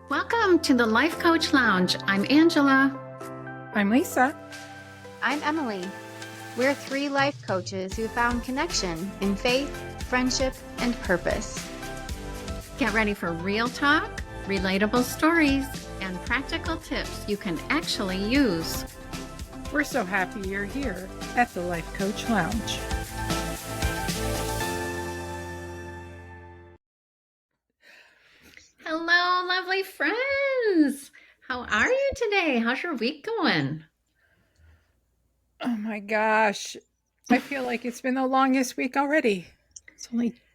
Welcome to the Life Coach Lounge. I'm Angela. I'm Lisa. I'm Emily. We're three life coaches who found connection in faith, friendship, and purpose. Get ready for real talk, relatable stories, and practical tips you can actually use. We're so happy you're here at the Life Coach Lounge. Hello, lovely friends. How are you today? How's your week going? Oh my gosh. I feel like it's been the longest week already.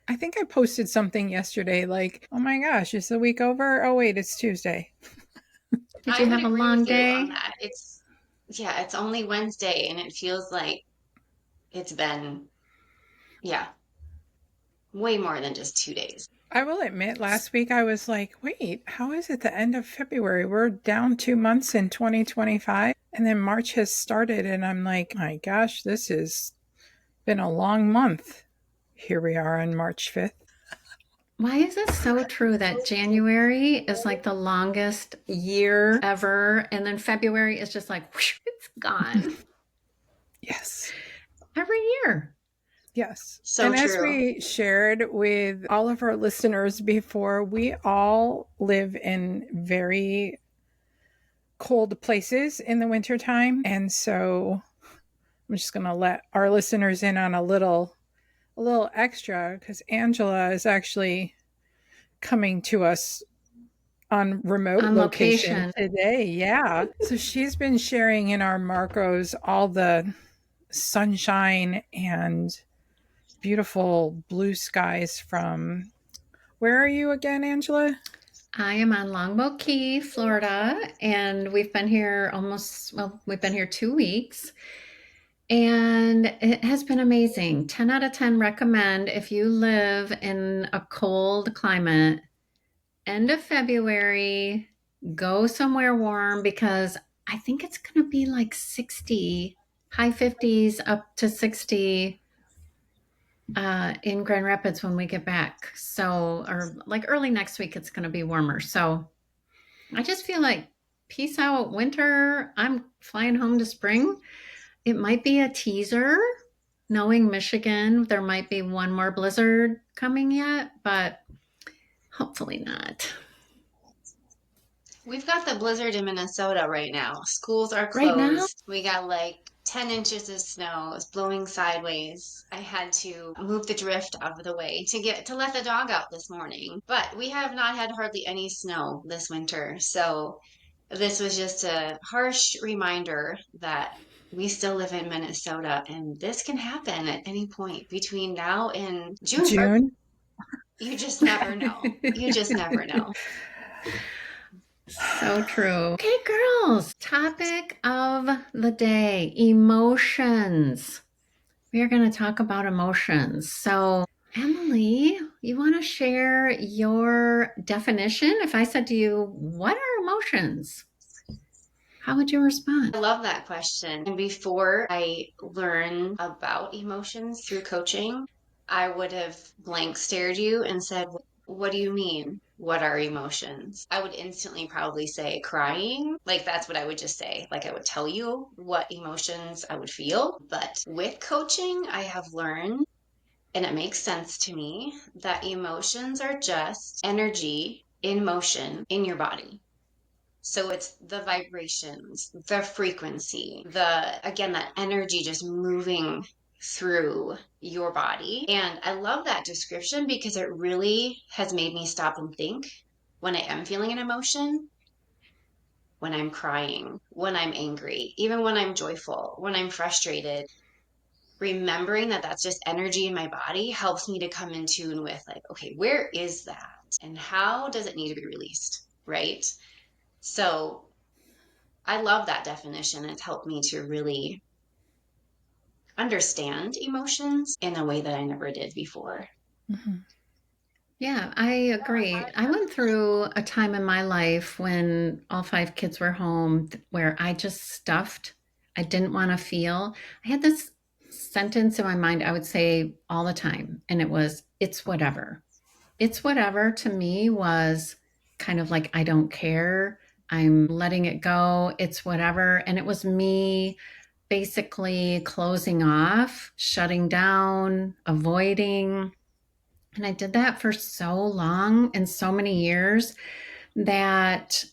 I think I posted something yesterday like, oh my gosh, is the week over? Oh wait, it's Tuesday. Did you have a long day? On that. It's only Wednesday and it feels like it's been, way more than just 2 days. I will admit, last week I was like, wait, how is it the end of February? We're down 2 months in 2025. And then March has started, and I'm like, my gosh, this has been a long month. Here we are on March 5th. Why is it so true that January is like the longest year ever, and then February is just like, whoosh, it's gone? Yes. Every year. Yes. So and true. As we shared with all of our listeners before, we all live in very cold places in the wintertime. And so I'm just going to let our listeners in on a little extra, because Angela is actually coming to us on remote location today. Yeah. So she's been sharing in our Marcos all the sunshine and beautiful blue skies from, where are you again, Angela? I am on Longboat Key, Florida, and we've been here we've been here 2 weeks. And it has been amazing. 10 out of 10 recommend if you live in a cold climate, end of February, go somewhere warm, because I think it's going to be like 60, high 50s up to 60 in Grand Rapids when we get back. So, or like early next week, it's going to be warmer. So I just feel like peace out winter. I'm flying home to spring. It might be a teaser. Knowing Michigan, there might be one more blizzard coming yet, but hopefully not. We've got the blizzard in Minnesota right now. Schools are Right now? closed. We got like 10 inches of snow. It's blowing sideways. I had to move the drift out of the way to let the dog out this morning. But we have not had hardly any snow this winter. So this was just a harsh reminder that we still live in Minnesota and this can happen at any point between now and June. You just never know. You just never know. So true. Okay, girls, topic of the day, emotions. We are going to talk about emotions. So, Emily, you want to share your definition? If I said to you, what are emotions? How would you respond? I love that question. And before I learn about emotions through coaching, I would have blank stared you and said, what do you mean? What are emotions? I would instantly probably say crying. Like that's what I would just say. Like I would tell you what emotions I would feel. But with coaching, I have learned, and it makes sense to me, that emotions are just energy in motion in your body. So it's the vibrations, the frequency, again, that energy just moving through your body. And I love that description because it really has made me stop and think when I am feeling an emotion, when I'm crying, when I'm angry, even when I'm joyful, when I'm frustrated. Remembering that that's just energy in my body helps me to come in tune with, like, okay, where is that? And how does it need to be released? Right? So I love that definition. It's helped me to really understand emotions in a way that I never did before. Mm-hmm. Yeah, I agree. I went through a time in my life when all 5 kids were home where I just stuffed. I didn't want to feel. I had this sentence in my mind I would say all the time, and it was, it's whatever. It's whatever to me was kind of like, I don't care. I'm letting it go. It's whatever. And it was me basically closing off, shutting down, avoiding. And I did that for so long and so many years that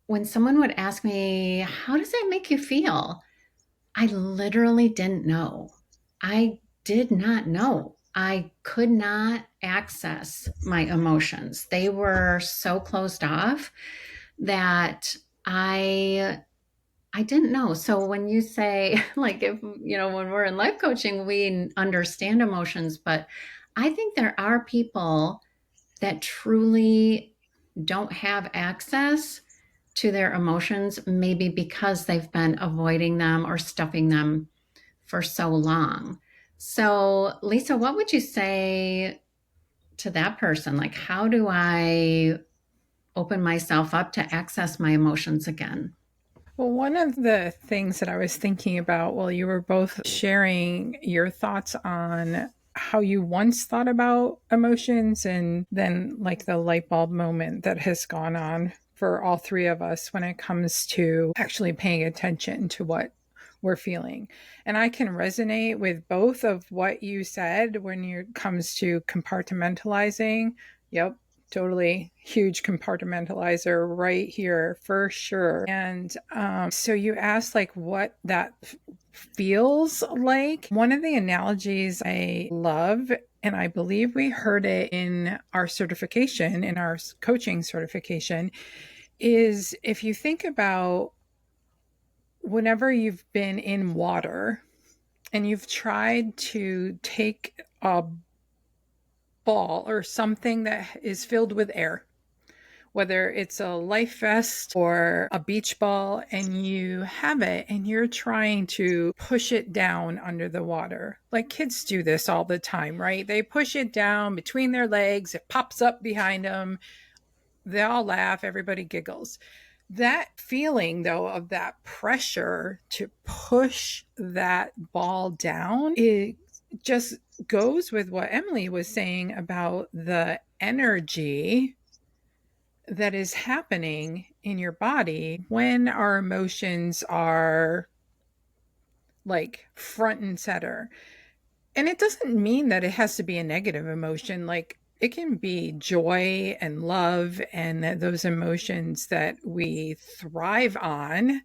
when someone would ask me, how does that make you feel? I literally didn't know. I did not know. I could not access my emotions. They were so closed off that I didn't know. So when you say like if when we're in life coaching we understand emotions, but I think there are people that truly don't have access to their emotions, maybe because they've been avoiding them or stuffing them for so long. So, Lisa, what would you say to that person? Like, how do I open myself up to access my emotions again? Well, one of the things that I was thinking about while you were both sharing your thoughts on how you once thought about emotions and then like the light bulb moment that has gone on for all three of us when it comes to actually paying attention to what we're feeling. And I can resonate with both of what you said when it comes to compartmentalizing. Yep, totally huge compartmentalizer right here for sure. And so you asked like what that feels like. One of the analogies I love, and I believe we heard it in our certification, in our coaching certification, is if you think about whenever you've been in water and you've tried to take a ball or something that is filled with air, whether it's a life vest or a beach ball, and you have it and you're trying to push it down under the water. Like kids do this all the time, right? They push it down between their legs, it pops up behind them. They all laugh, everybody giggles. That feeling, though, of that pressure to push that ball down, it just goes with what Emily was saying about the energy that is happening in your body when our emotions are like front and center. And it doesn't mean that it has to be a negative emotion. Like it can be joy and love and those emotions that we thrive on,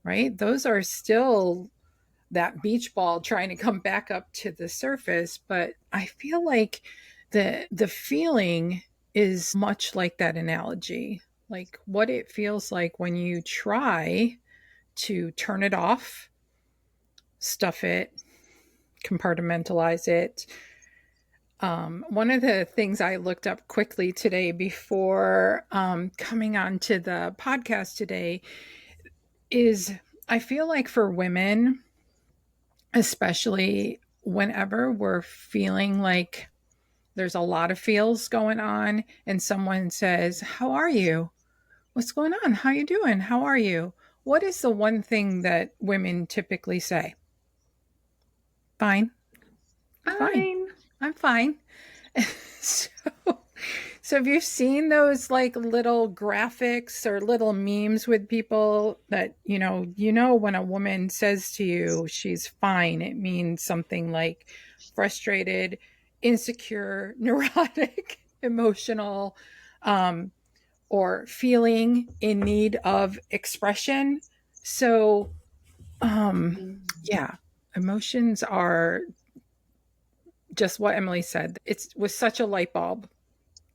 right? Those are still that beach ball trying to come back up to the surface. But I feel like the feeling is much like that analogy, like what it feels like when you try to turn it off, stuff it, compartmentalize it. One of the things I looked up quickly today before coming on to the podcast today is I feel like for women, especially whenever we're feeling like there's a lot of feels going on and someone says, how are you? What's going on? How you doing? How are you? What is the one thing that women typically say? Fine. Fine. Fine. I'm fine. so, so have you seen those like little graphics or little memes with people that when a woman says to you she's fine, it means something like frustrated, insecure, neurotic, emotional, or feeling in need of expression. So yeah, emotions are just what Emily said. It was such a light bulb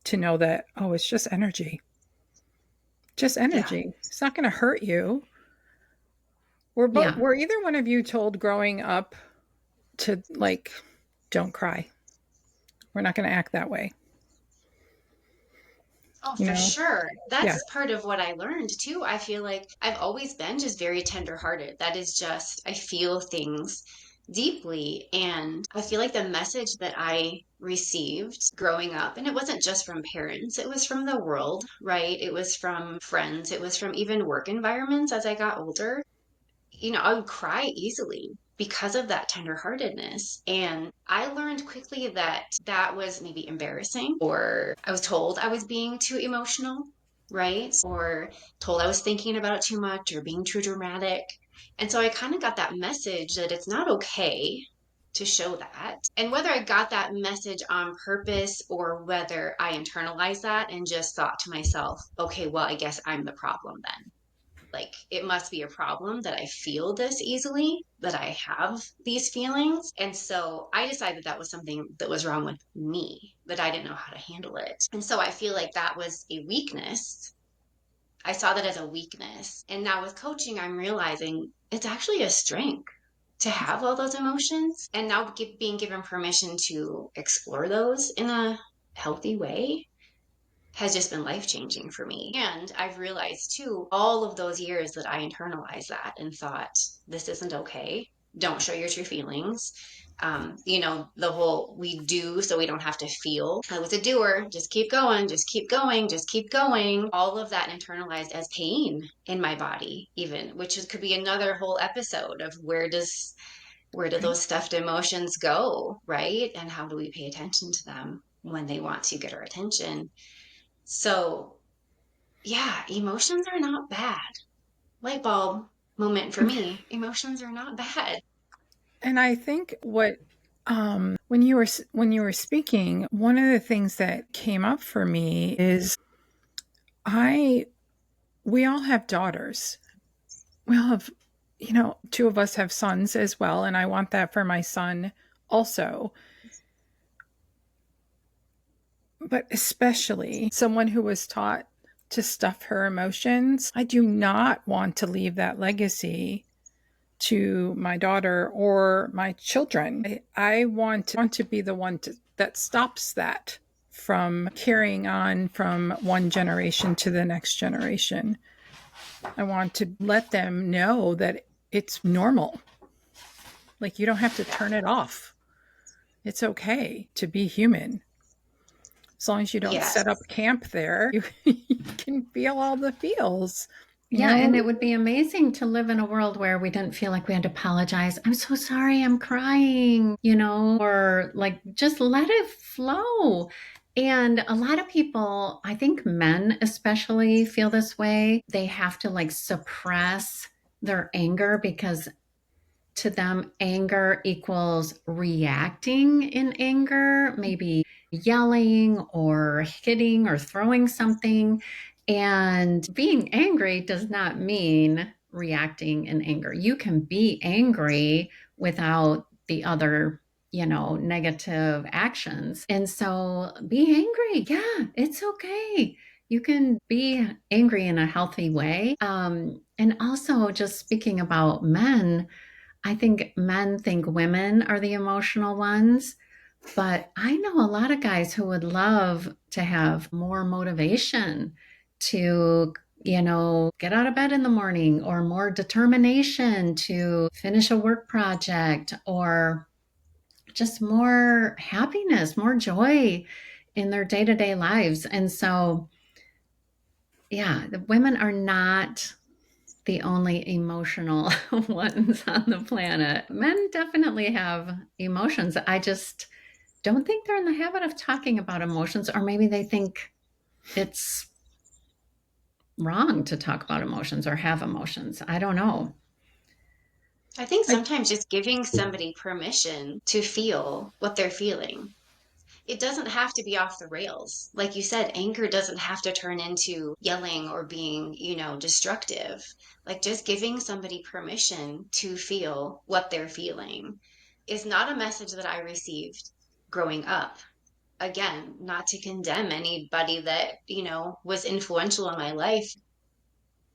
to know that, oh, it's just energy. Just Yeah. energy. It's not going to hurt you. Yeah. Were either one of you told growing up to like, don't cry? We're not going to act that way. Oh, You for know? sure. Yeah. That's part of what I learned too. I feel like I've always been just very tender-hearted. That is just, I feel things deeply. And I feel like the message that I received growing up, and it wasn't just from parents, it was from the world, right? It was from friends, it was from even work environments as I got older. I would cry easily because of that tenderheartedness. And I learned quickly that that was maybe embarrassing, or I was told I was being too emotional. right? Or told I was thinking about it too much or being too dramatic. And so I kind of got that message that it's not okay to show that. And whether I got that message on purpose or whether I internalized that and just thought to myself, okay, well, I guess I'm the problem then. Like, it must be a problem that I feel this easily, that I have these feelings. And so I decided that was something that was wrong with me, that I didn't know how to handle it. And so I feel like that was a weakness. I saw that as a weakness. And now with coaching, I'm realizing it's actually a strength to have all those emotions. And now being given permission to explore those in a healthy way has just been life changing for me. And I've realized too, all of those years that I internalized that and thought, this isn't okay. Don't show your true feelings. The whole we do so we don't have to feel. I was a doer, just keep going, just keep going, just keep going. All of that internalized as pain in my body, even, could be another whole episode of where do Right. those stuffed emotions go, right? And how do we pay attention to them when they want to get our attention? So, yeah, emotions are not bad. Light bulb moment for me. Emotions are not bad. And I think what when you were speaking, one of the things that came up for me is I we all have daughters. We all have, two of us have sons as well, and I want that for my son also. But especially someone who was taught to stuff her emotions, I do not want to leave that legacy to my daughter or my children. I want to be the one that stops that from carrying on from one generation to the next generation. I want to let them know that it's normal. Like, you don't have to turn it off. It's okay to be human. As long as you don't Yes. set up camp there, you can feel all the feels, you Yeah, and know? it would be amazing to live in a world where we didn't feel like we had to apologize. I'm so sorry, I'm crying, or like just let it flow. And a lot of people, I think men especially feel this way. They have to like suppress their anger because to them, anger equals reacting in anger, maybe yelling or hitting or throwing something. And being angry does not mean reacting in anger. You can be angry without the other, negative actions. And so be angry. Yeah, it's okay. You can be angry in a healthy way. And also, just speaking about men, I think men think women are the emotional ones, but I know a lot of guys who would love to have more motivation to, get out of bed in the morning or more determination to finish a work project or just more happiness, more joy in their day to day lives. And so, yeah, the women are not the only emotional ones on the planet. Men definitely have emotions. I just don't think they're in the habit of talking about emotions, or maybe they think it's wrong to talk about emotions or have emotions. I don't know. I think I, sometimes just giving somebody permission to feel what they're feeling. It doesn't have to be off the rails. Like you said, anger doesn't have to turn into yelling or being, destructive. Like just giving somebody permission to feel what they're feeling is not a message that I received growing up. Again, not to condemn anybody that, was influential in my life,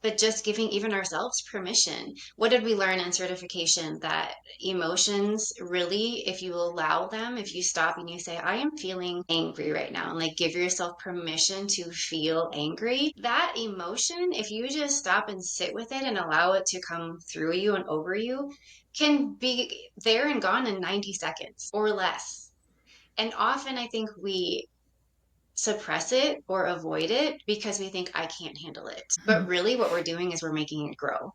but just giving even ourselves permission. What did we learn in certification? That emotions really, if you allow them, if you stop and you say, I am feeling angry right now, and like give yourself permission to feel angry, that emotion, if you just stop and sit with it and allow it to come through you and over you, can be there and gone in 90 seconds or less. And often I think we suppress it or avoid it because we think I can't handle it. But really what we're doing is we're making it grow,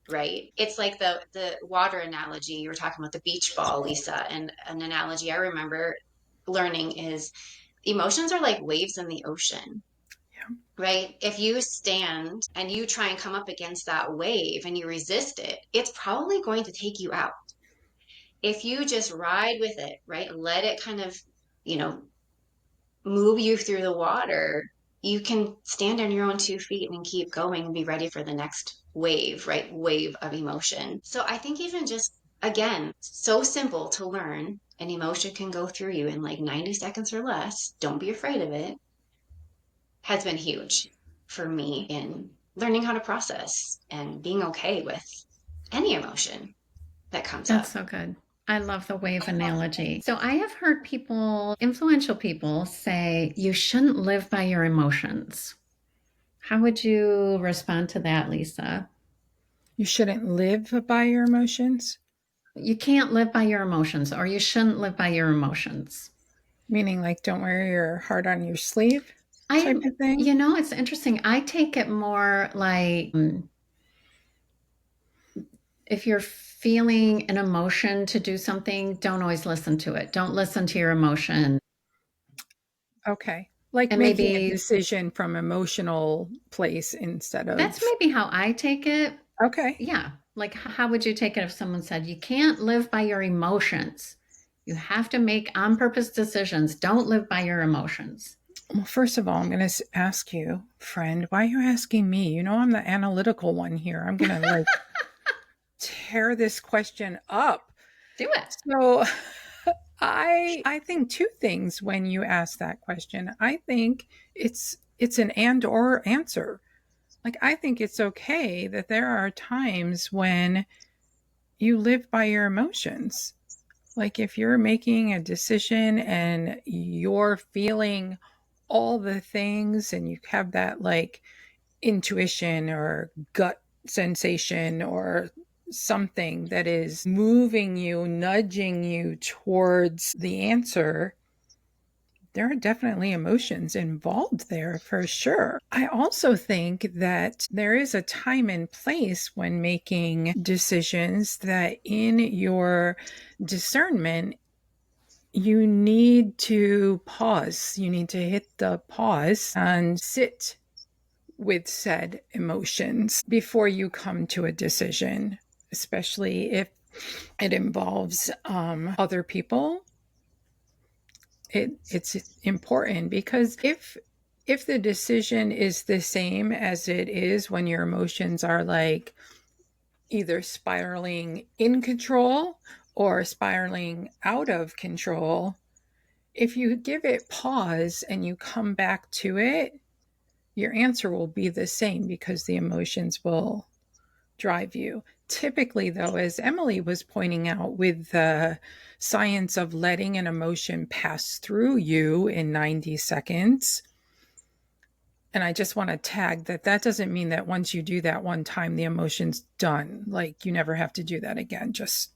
right? It's like the water analogy you were talking about, the beach ball, Lisa, and an analogy I remember learning is emotions are like waves in the ocean. right? If you stand and you try and come up against that wave and you resist it, it's probably going to take you out. If you just ride with it, right? Let it kind of, you know, move you through the water, you can stand on your own 2 feet and keep going and be ready for the next wave, right? Wave of emotion. So I think even just, again, so simple to learn, an emotion can go through you in like 90 seconds or less. Don't be afraid of it, has been huge for me in learning how to process and being okay with any emotion that comes That's up. so good. I love the wave analogy. So I have heard people, influential people, say you shouldn't live by your emotions. How would you respond to that, Lisa? You shouldn't live by your emotions, You can't live by your emotions, or you shouldn't live by your emotions. meaning like don't wear your heart on your sleeve type I, of thing. it's interesting. I take it more like if you're feeling an emotion to do something, don't always listen to it. Don't listen to your emotion. Okay. Like And making a maybe decision from emotional place instead that's of maybe how I take it. okay. Yeah. Like, how would you take it if someone said, you can't live by your emotions? You have to make on purpose decisions. Don't live by your emotions. Well, first of all, I'm going to ask you, friend, why are you asking me? You know, I'm the analytical one here. I'm going to like tear this question up. Do it. So I think two things when you ask that question. I think it's an and or answer. Like I think it's okay that there are times when you live by your emotions. Like if you're making a decision and you're feeling all the things and you have that like intuition or gut sensation or something that is moving you, nudging you towards the answer, there are definitely emotions involved there for sure. I also think that there is a time and place when making decisions that in your discernment, you need to pause. You need to hit the pause and sit with said emotions before you come to a decision, especially if it involves other people. It's important because if the decision is the same as it is when your emotions are like either spiraling in control or spiraling out of control, if you give it pause and you come back to it, your answer will be the same because the emotions will drive you. Typically, though, as Emily was pointing out, with the science of letting an emotion pass through you in 90 seconds, and I just want to tag that that doesn't mean that once you do that one time, the emotion's done. Like you never have to do that again. Just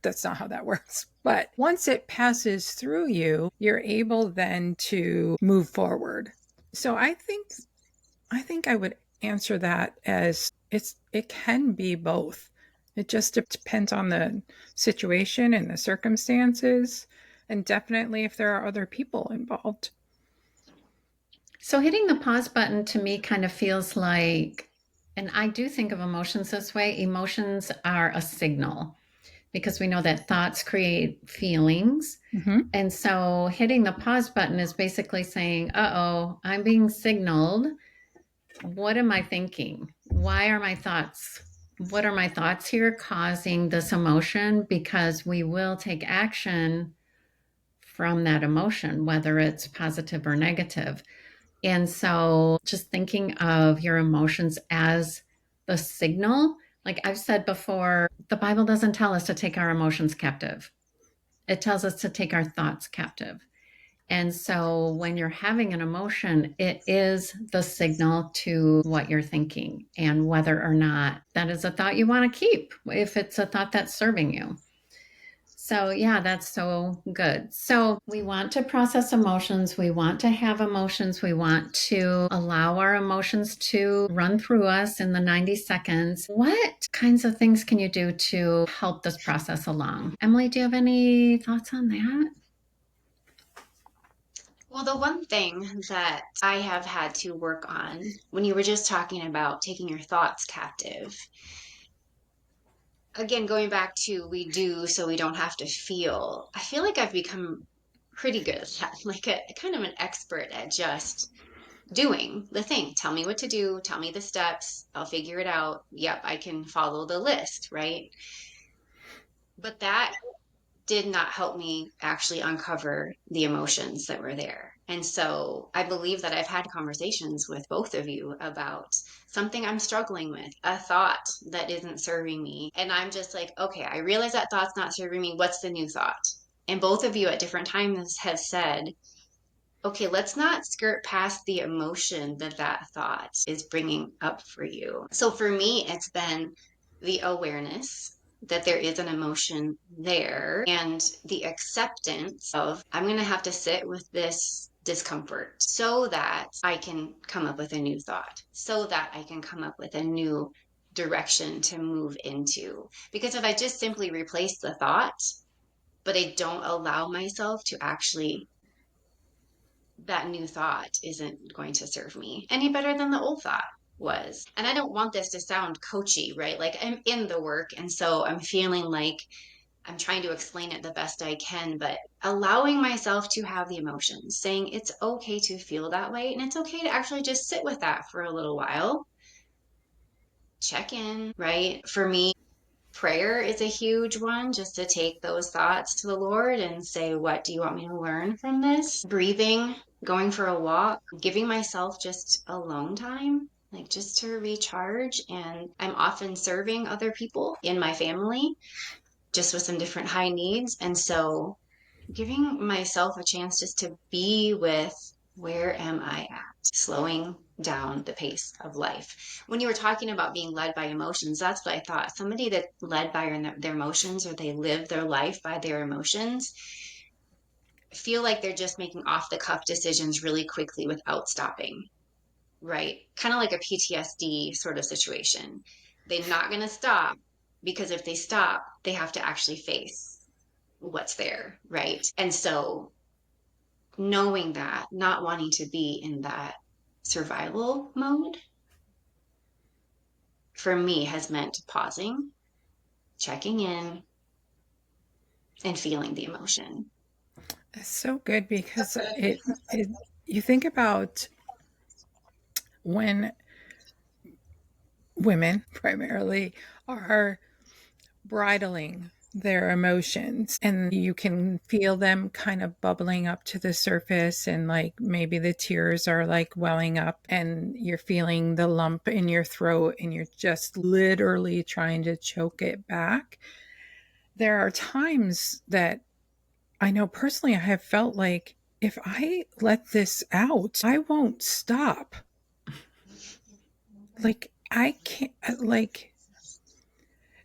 that's not how that works. But once it passes through you, you're able then to move forward. So I think I would answer that as it can be both. It just depends on the situation and the circumstances, and definitely if there are other people involved. So hitting the pause button to me kind of feels like, and I do think of emotions this way, emotions are a signal because we know that thoughts create feelings. Mm-hmm. And so hitting the pause button is basically saying, uh oh, I'm being signaled. What am I thinking? Why are my thoughts? What are my thoughts here causing this emotion? Because we will take action from that emotion, whether it's positive or negative. And so just thinking of your emotions as the signal, like I've said before, the Bible doesn't tell us to take our emotions captive. It tells us to take our thoughts captive. And so when you're having an emotion, it is the signal to what you're thinking and whether or not that is a thought you want to keep, if it's a thought that's serving you. So, yeah, that's so good. So, we want to process emotions. We want to have emotions. We want to allow our emotions to run through us in the 90 seconds. What kinds of things can you do to help this process along? Emily, do you have any thoughts on that? Well, the one thing that I have had to work on when you were just talking about taking your thoughts captive, again, going back to we do so we don't have to feel, I feel like I've become pretty good at that, like a kind of an expert at just doing the thing. Tell me what to do, tell me the steps, I'll figure it out. Yep, I can follow the list, right? But that did not help me actually uncover the emotions that were there. And so I believe that I've had conversations with both of you about something I'm struggling with, a thought that isn't serving me. And I'm just like, okay, I realize that thought's not serving me. What's the new thought? And both of you at different times have said, okay, let's not skirt past the emotion that that thought is bringing up for you. So for me, it's been the awareness that there is an emotion there and the acceptance of I'm going to have to sit with this discomfort so that I can come up with a new thought, so that I can come up with a new direction to move into. Because if I just simply replace the thought, but I don't allow myself to actually that new thought isn't going to serve me any better than the old thought was. And I don't want this to sound coachy, right? Like I'm in the work. And so I'm feeling like I'm trying to explain it the best I can, but allowing myself to have the emotions, saying it's okay to feel that way. And it's okay to actually just sit with that for a little while, check in, right? For me, prayer is a huge one, just to take those thoughts to the Lord and say, what do you want me to learn from this? Breathing, going for a walk, giving myself just alone time, like just to recharge. And I'm often serving other people in my family, just with some different high needs. And so giving myself a chance just to be with where am I at? Slowing down the pace of life. When you were talking about being led by emotions, that's what I thought. Somebody that led by their emotions or they live their life by their emotions feel like they're just making off the cuff decisions really quickly without stopping, right? Kind of like a PTSD sort of situation. They're not going to stop because if they stop, they have to actually face what's there, right? And so knowing that, not wanting to be in that survival mode for me has meant pausing, checking in, and feeling the emotion. It's so good because it you think about when women primarily are bridling their emotions and you can feel them kind of bubbling up to the surface, and like maybe the tears are like welling up and you're feeling the lump in your throat and you're just literally trying to choke it back. There are times that I know personally I have felt like if I let this out, I won't stop. Like I can't, like,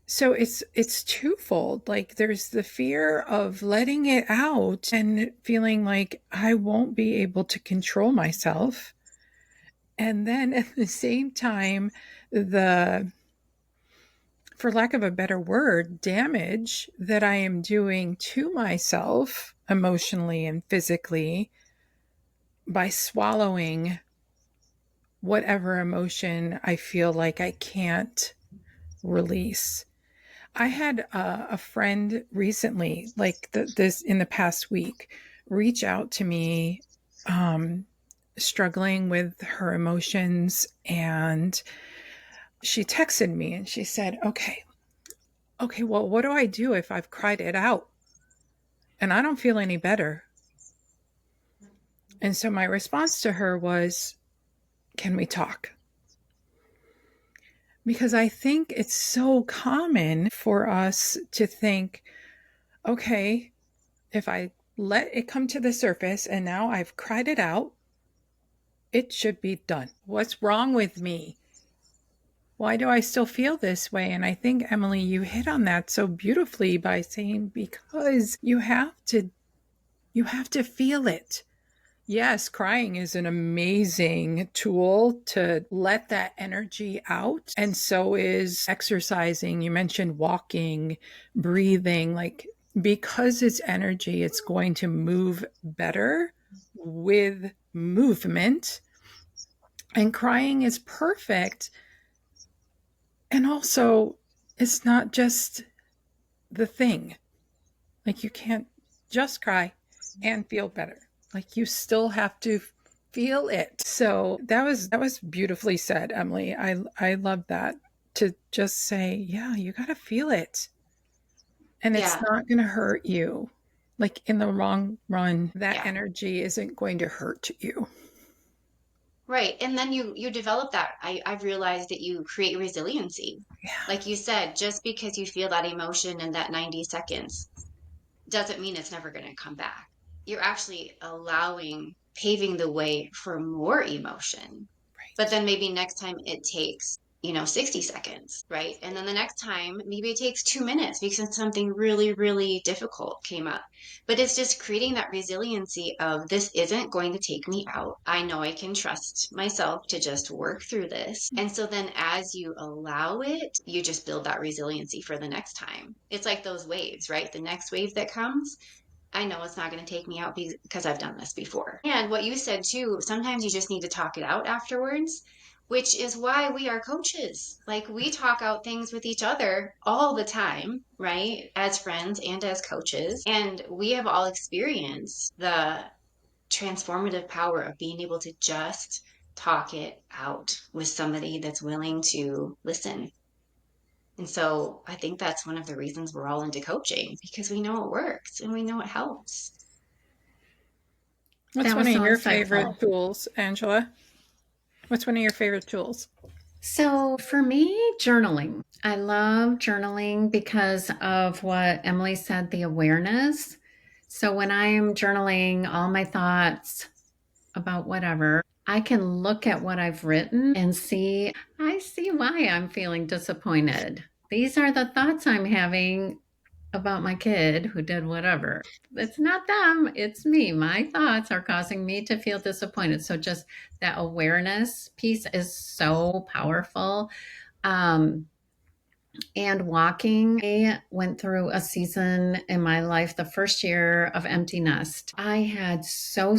so it's twofold. Like there's the fear of letting it out and feeling like I won't be able to control myself. And then at the same time, the, for lack of a better word, damage that I am doing to myself emotionally and physically by swallowing whatever emotion I feel like I can't release. I had a friend recently, like this in the past week, reach out to me, struggling with her emotions. And she texted me and she said, okay, well, what do I do if I've cried it out and I don't feel any better? And so my response to her was, can we talk? Because I think it's so common for us to think, okay, if I let it come to the surface and now I've cried it out, it should be done. What's wrong with me? Why do I still feel this way? And I think, Emily, you hit on that so beautifully by saying, because you have to feel it. Yes, crying is an amazing tool to let that energy out. And so is exercising. You mentioned walking, breathing, like because it's energy, it's going to move better with movement. And crying is perfect. And also, it's not just the thing. Like, you can't just cry and feel better. Like, you still have to feel it. So that was beautifully said, Emily. I love that, to just say, yeah, you got to feel it. And it's Yeah, not going to hurt you. Like, in the long run, that yeah. energy isn't going to hurt you. Right. And then you develop that. I've realized that you create resiliency. Yeah. Like you said, just because you feel that emotion in that 90 seconds doesn't mean it's never going to come back. You're actually paving the way for more emotion. But Right. then maybe next time it takes, 60 seconds, right? And then the next time, maybe it takes 2 minutes because something really, really difficult came up. But it's just creating that resiliency of this isn't going to take me out. I know I can trust myself to just work through this. And so then as you allow it, you just build that resiliency for the next time. It's like those waves, right? The next wave that comes, I know it's not going to take me out because I've done this before. And what you said too, sometimes you just need to talk it out afterwards, which is why we are coaches. Like we talk out things with each other all the time, right? As friends and as coaches. And we have all experienced the transformative power of being able to just talk it out with somebody that's willing to listen. And so I think that's one of the reasons we're all into coaching because we know it works and we know it helps. What's That one was of so your favorite insightful. tools, Angela? What's one of your favorite tools? So for me, journaling. I love journaling because of what Emily said, the awareness. So when I am journaling all my thoughts about whatever, I can look at what I've written and I see why I'm feeling disappointed. These are the thoughts I'm having about my kid who did whatever. It's not them, it's me. My thoughts are causing me to feel disappointed. So just that awareness piece is so powerful. Um, and walking. I went through a season in my life, the first year of empty nest. I had so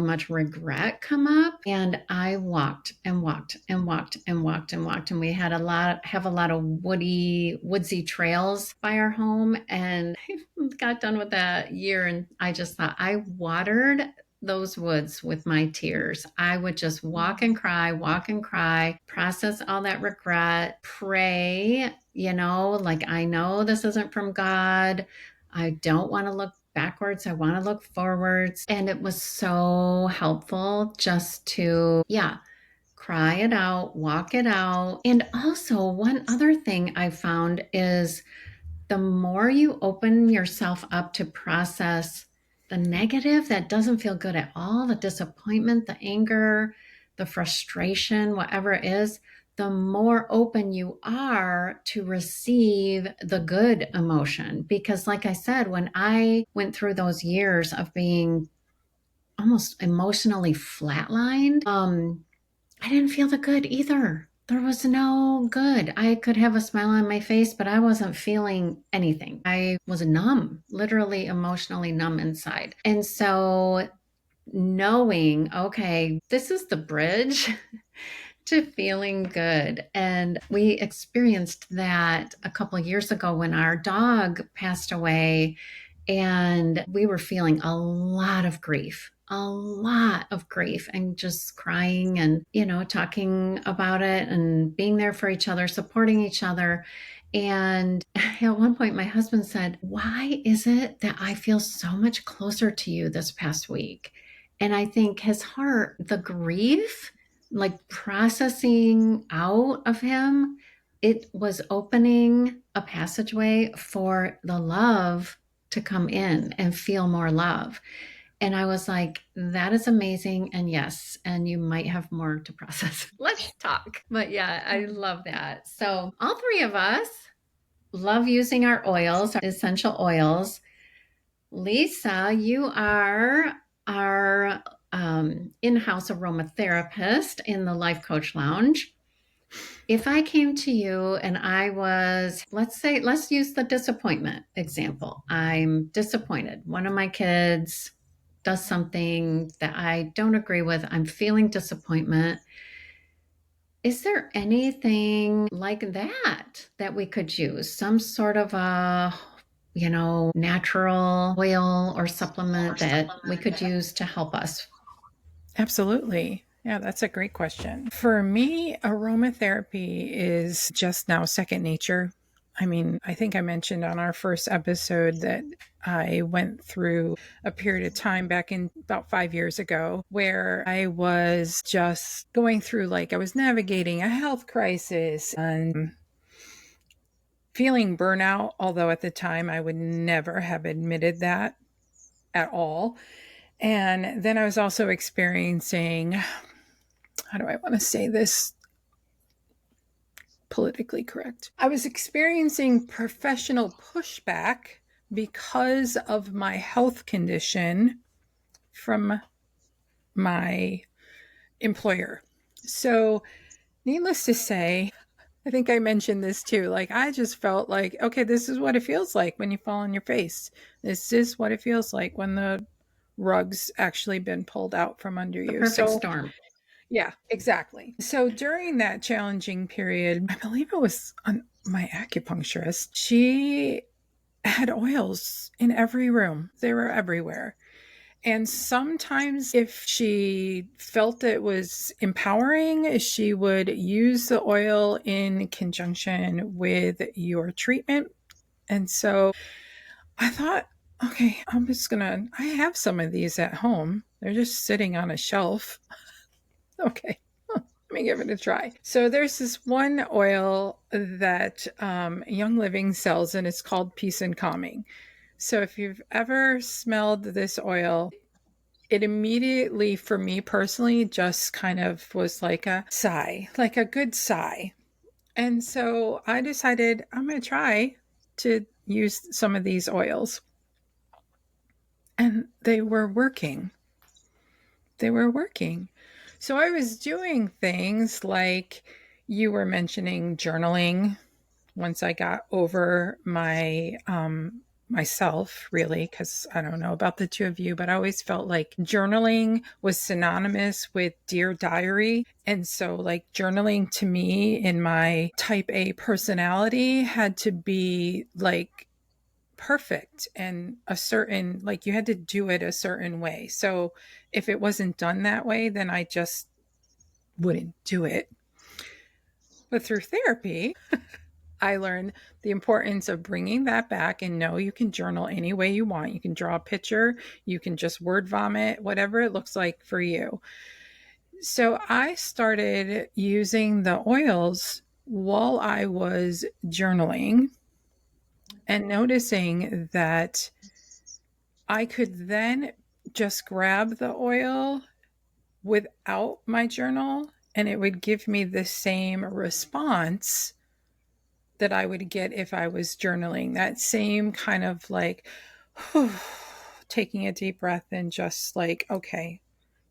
much regret come up, and I walked and walked and walked and walked and walked. And we had have a lot of woodsy trails by our home. And I got done with that year, and I just thought I watered those woods with my tears. I would just walk and cry, process all that regret, pray, like I know this isn't from God. I don't want to look backwards. I want to look forwards. And it was so helpful just to, yeah, cry it out, walk it out. And also, one other thing I found is the more you open yourself up to process the negative that doesn't feel good at all, the disappointment, the anger, the frustration, whatever it is, the more open you are to receive the good emotion. Because, like I said, when I went through those years of being almost emotionally flatlined, I didn't feel the good either. There was no good. I could have a smile on my face, but I wasn't feeling anything. I was numb, literally emotionally numb inside. And so knowing, okay, this is the bridge to feeling good. And we experienced that a couple of years ago when our dog passed away, and we were feeling a lot of grief, and just crying and, talking about it and being there for each other, supporting each other. And at one point, my husband said, "Why is it that I feel so much closer to you this past week?" And I think his heart, the grief, like processing out of him, it was opening a passageway for the love to come in and feel more love. And I was like, that is amazing. And yes, and you might have more to process. Let's talk. But yeah, I love that. So, all three of us love using our oils, our essential oils. Lisa, you are our in house aromatherapist in the Life Coach Lounge. If I came to you and I was, let's use the disappointment example. I'm disappointed. One of my kids does something that I don't agree with, I'm feeling disappointment. Is there anything like that we could use? Some sort of a, natural oil or supplement that we could use to help us? Absolutely. Yeah, that's a great question. For me, aromatherapy is just now second nature. I mean, I think I mentioned on our first episode that I went through a period of time back in about 5 years ago where I was just going through, like, I was navigating a health crisis and feeling burnout, although at the time I would never have admitted that at all. And then I was also experiencing, how do I want to say this politically correct? I was experiencing professional pushback because of my health condition from my employer. So, needless to say, I think I mentioned this too. Like, I just felt like, okay, this is what it feels like when you fall on your face. This is what it feels like when the rug's actually been pulled out from under The you. perfect So, storm. yeah, exactly. So during that challenging period, I believe it was on my acupuncturist. She had oils in every room. They were everywhere. And sometimes, if she felt it was empowering, she would use the oil in conjunction with your treatment. And so I thought, okay, I have some of these at home. They're just sitting on a shelf. Okay, let me give it a try. So there's this one oil that Young Living sells, and it's called Peace and Calming. So if you've ever smelled this oil, it immediately, for me personally, just kind of was like a sigh, like a good sigh. And so I decided I'm going to try to use some of these oils. And they were working. They were working. So I was doing things like you were mentioning journaling once I got over myself, really, because I don't know about the two of you, but I always felt like journaling was synonymous with Dear Diary. And so, like, journaling to me in my type A personality had to be like perfect and a certain, like, you had to do it a certain way. So if it wasn't done that way, then I just wouldn't do it. But through therapy, I learned the importance of bringing that back, and no, you can journal any way you want. You can draw a picture, you can just word vomit, whatever it looks like for you. So I started using the oils while I was journaling and noticing that I could then just grab the oil without my journal and it would give me the same response that I would get if I was journaling. That same kind of like, whew, taking a deep breath and just like, okay,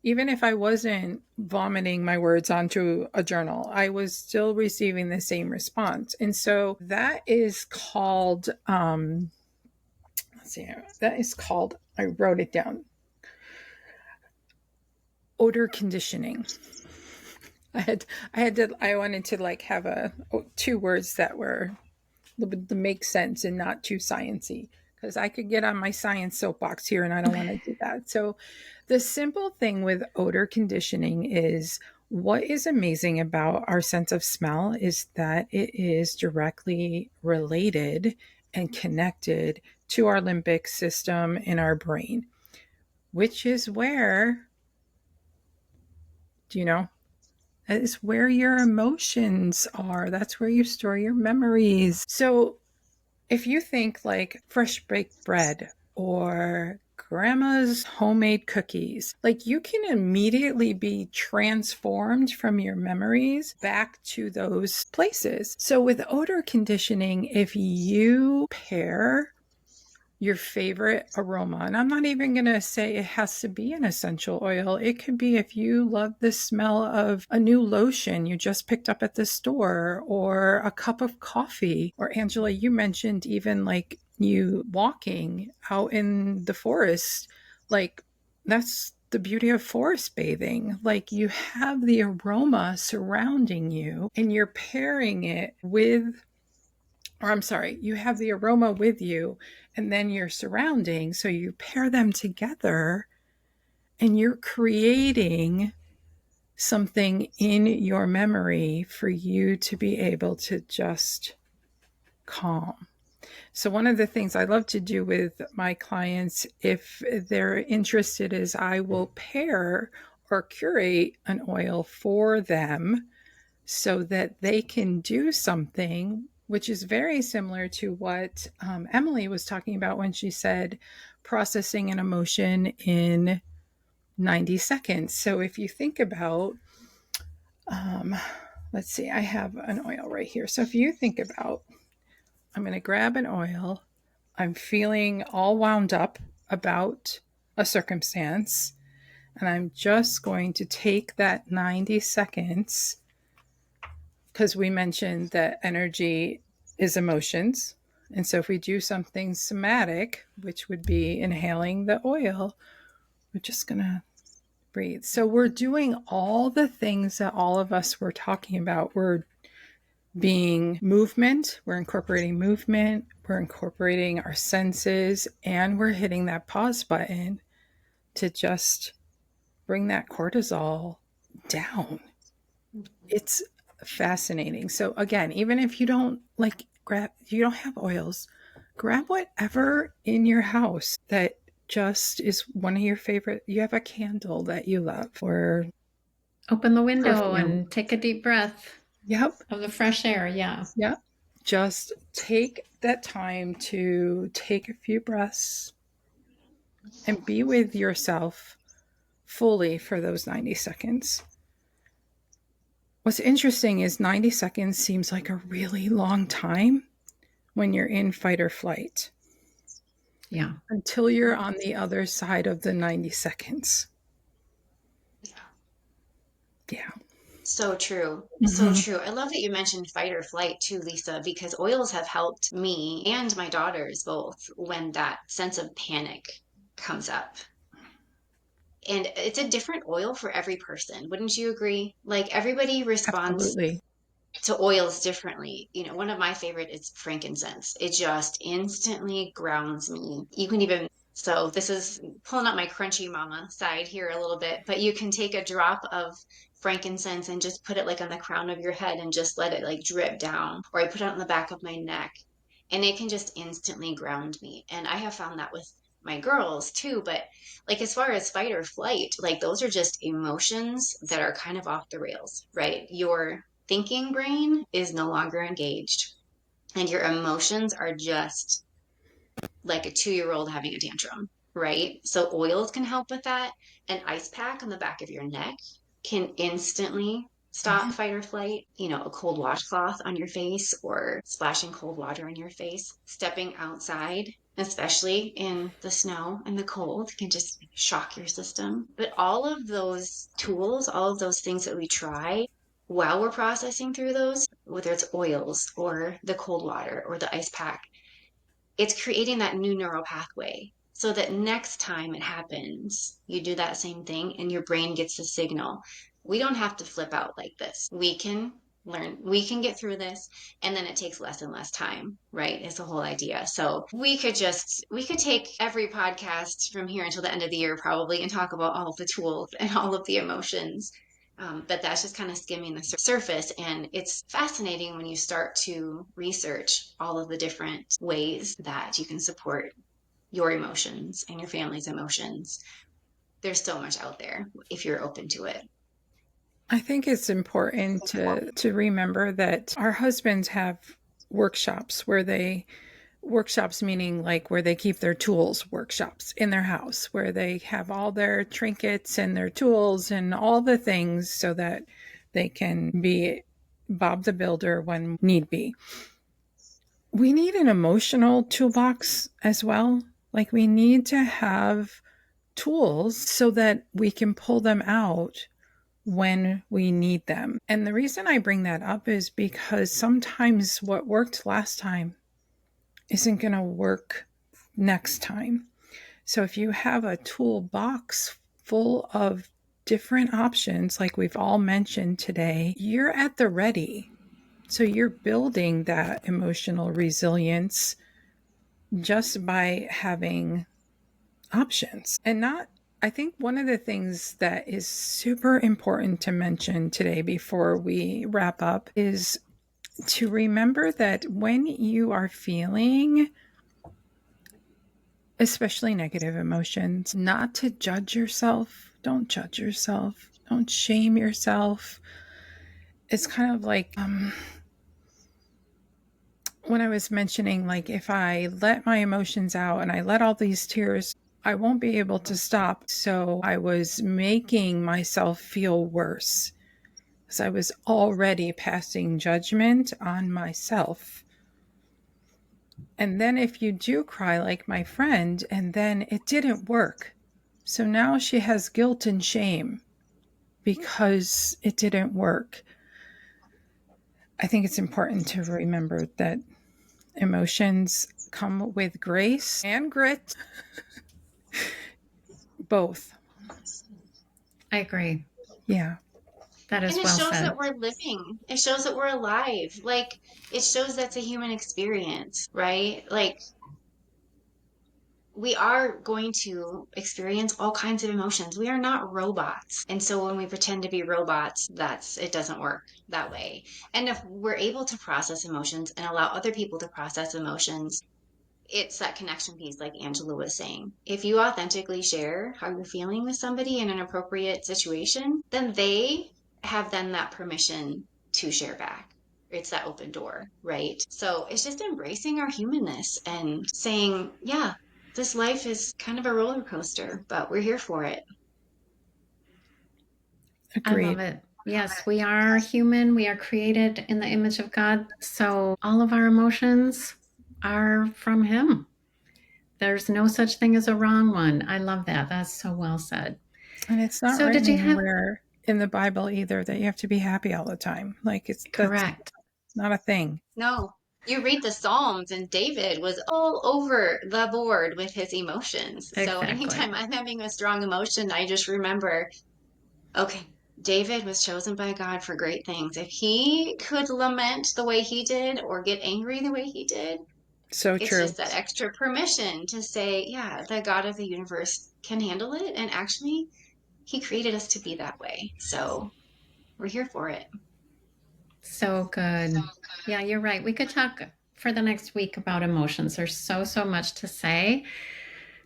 even if I wasn't vomiting my words onto a journal, I was still receiving the same response. And so that is called, let's see, that is called, I wrote it down, odor conditioning. I wanted to like have two words that were to make sense and not too sciencey, because I could get on my science soapbox here and I don't want to do that. So the simple thing with odor conditioning is, what is amazing about our sense of smell is that it is directly related and connected to our limbic system in our brain, which is where, do you know, that is where your emotions are. That's where you store your memories. So if you think like fresh baked bread or grandma's homemade cookies, like, you can immediately be transformed from your memories back to those places. So with odor conditioning, if you pair your favorite aroma, and I'm not even going to say it has to be an essential oil. It could be if you love the smell of a new lotion you just picked up at the store, or a cup of coffee. Or Angela, you mentioned even like you walking out in the forest, like that's the beauty of forest bathing. Like, you have the aroma surrounding you and you're pairing it with, or I'm sorry, you have the aroma with you and then your surroundings. So you pair them together and you're creating something in your memory for you to be able to just calm. So, one of the things I love to do with my clients, if they're interested, is I will pair or curate an oil for them so that they can do something which is very similar to what Emily was talking about when she said processing an emotion in 90 seconds. So, if you think about, um, let's see, I have an oil right here. So, if you think about, I'm going to grab an oil. I'm feeling all wound up about a circumstance, and I'm just going to take that 90 seconds because we mentioned that energy is emotions. And so, if we do something somatic, which would be inhaling the oil, we're just going to breathe. So, we're doing all the things that all of us were talking about. We're being movement, we're incorporating movement, we're incorporating our senses, and we're hitting that pause button to just bring that cortisol down. It's fascinating. So again, even if you don't like grab, you don't have oils, grab whatever in your house that just is one of your favorite. You have a candle that you love, or Open the window perfume. and take a deep breath Yep. of the fresh air. Yeah. Yep. Just take that time to take a few breaths and be with yourself fully for those 90 seconds. What's interesting is 90 seconds seems like a really long time when you're in fight or flight Yeah. until you're on the other side of the 90 seconds. Yeah. So true. So Mm-hmm. true. I love that you mentioned fight or flight too, Lisa, because oils have helped me and my daughters both when that sense of panic comes up. And it's a different oil for every person. Wouldn't you agree? Like everybody responds Absolutely. to oils differently. You know, one of my favorite is frankincense. It just instantly grounds me. You can even, so this is pulling up my crunchy mama side here a little bit, but you can take a drop of frankincense and just put it like on the crown of your head and just let it like drip down. Or I put it on the back of my neck and it can just instantly ground me. And I have found that with my girls too, but like as far as fight or flight, like those are just emotions that are kind of off the rails, right? Your thinking brain is no longer engaged and your emotions are just like a 2-year-old having a tantrum, right? So oils can help with that. An ice pack on the back of your neck can instantly stop fight or flight. You know, a cold washcloth on your face or splashing cold water on your face, stepping outside, especially in the snow and the cold, can just shock your system. But all of those tools, all of those things that we try while we're processing through those, whether it's oils or the cold water or the ice pack, it's creating that new neural pathway so that next time it happens, you do that same thing and your brain gets the signal. We don't have to flip out like this. We can learn, we can get through this, and then it takes less and less time, right? Is the whole idea. So we could take every podcast from here until the end of the year probably and talk about all of the tools and all of the emotions. But that's just kind of skimming the surface. And it's fascinating when you start to research all of the different ways that you can support your emotions and your family's emotions. There's so much out there if you're open to it. I think it's important to remember that our husbands have workshops where they workshops meaning like where they keep their tools, workshops in their house where they have all their trinkets and their tools and all the things so that they can be Bob the Builder when need be. We need an emotional toolbox as well. Like, we need to have tools so that we can pull them out when we need them. And the reason I bring that up is because sometimes what worked last time isn't going to work next time. So if you have a toolbox full of different options, like we've all mentioned today, you're at the ready. So you're building that emotional resilience just by having options. And not, I think one of the things that is super important to mention today before we wrap up is to remember that when you are feeling especially negative emotions, not to judge yourself. Don't judge yourself. Don't shame yourself. It's kind of like when I was mentioning, like, if I let my emotions out and I let all these tears, I won't be able to stop. So I was making myself feel worse because I was already passing judgment on myself. And then if you do cry like my friend, and then it didn't work. So now she has guilt and shame because it didn't work. I think it's important to remember that emotions come with grace and grit, both. I agree. Yeah. That And is it well shows that said. we're living. It shows that we're alive. Like, it shows that's a human experience, right? Like, we are going to experience all kinds of emotions. We are not robots. And so when we pretend to be robots, it doesn't work that way. And if we're able to process emotions and allow other people to process emotions, it's that connection piece, like Angela was saying. If you authentically share how you're feeling with somebody in an appropriate situation, then they have then that permission to share back. It's that open door, right? So it's just embracing our humanness and saying, yeah, this life is kind of a roller coaster, but we're here for it. I love Agreed. it. Yes, we are human. We are created in the image of God. So all of our emotions are from Him. There's no such thing as a wrong one. I love that. That's so well said. And it's not So, did written you have anywhere in the Bible either that you have to be happy all the time. Like that's correct? not a thing. No, you read the Psalms, and David was all over the board with his emotions. So Exactly. anytime I'm having a strong emotion, I just remember, okay, David was chosen by God for great things. If he could lament the way he did or get angry the way he did, So it's true. just that extra permission to say, yeah, the God of the universe can handle it. And actually, he created us to be that way. So we're here for it. So good. Yeah, you're right. We could talk for the next week about emotions. There's so, so much to say.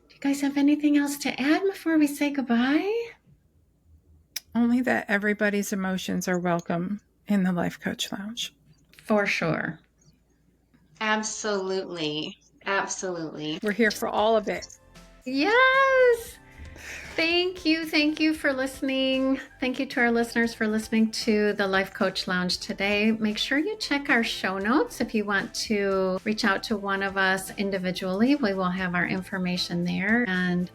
Do you guys have anything else to add before we say goodbye? Only that everybody's emotions are welcome in the Life Coach Lounge. For sure. Absolutely. Absolutely. We're here for all of it. Yes. Thank you. Thank you for listening. Thank you to our listeners for listening to the Life Coach Lounge today. Make sure you check our show notes if you want to reach out to one of us individually. We will have our information there. And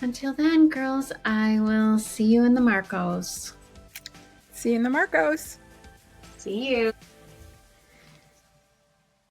until then, girls, I will see you in the Marcos. See you in the Marcos. See you.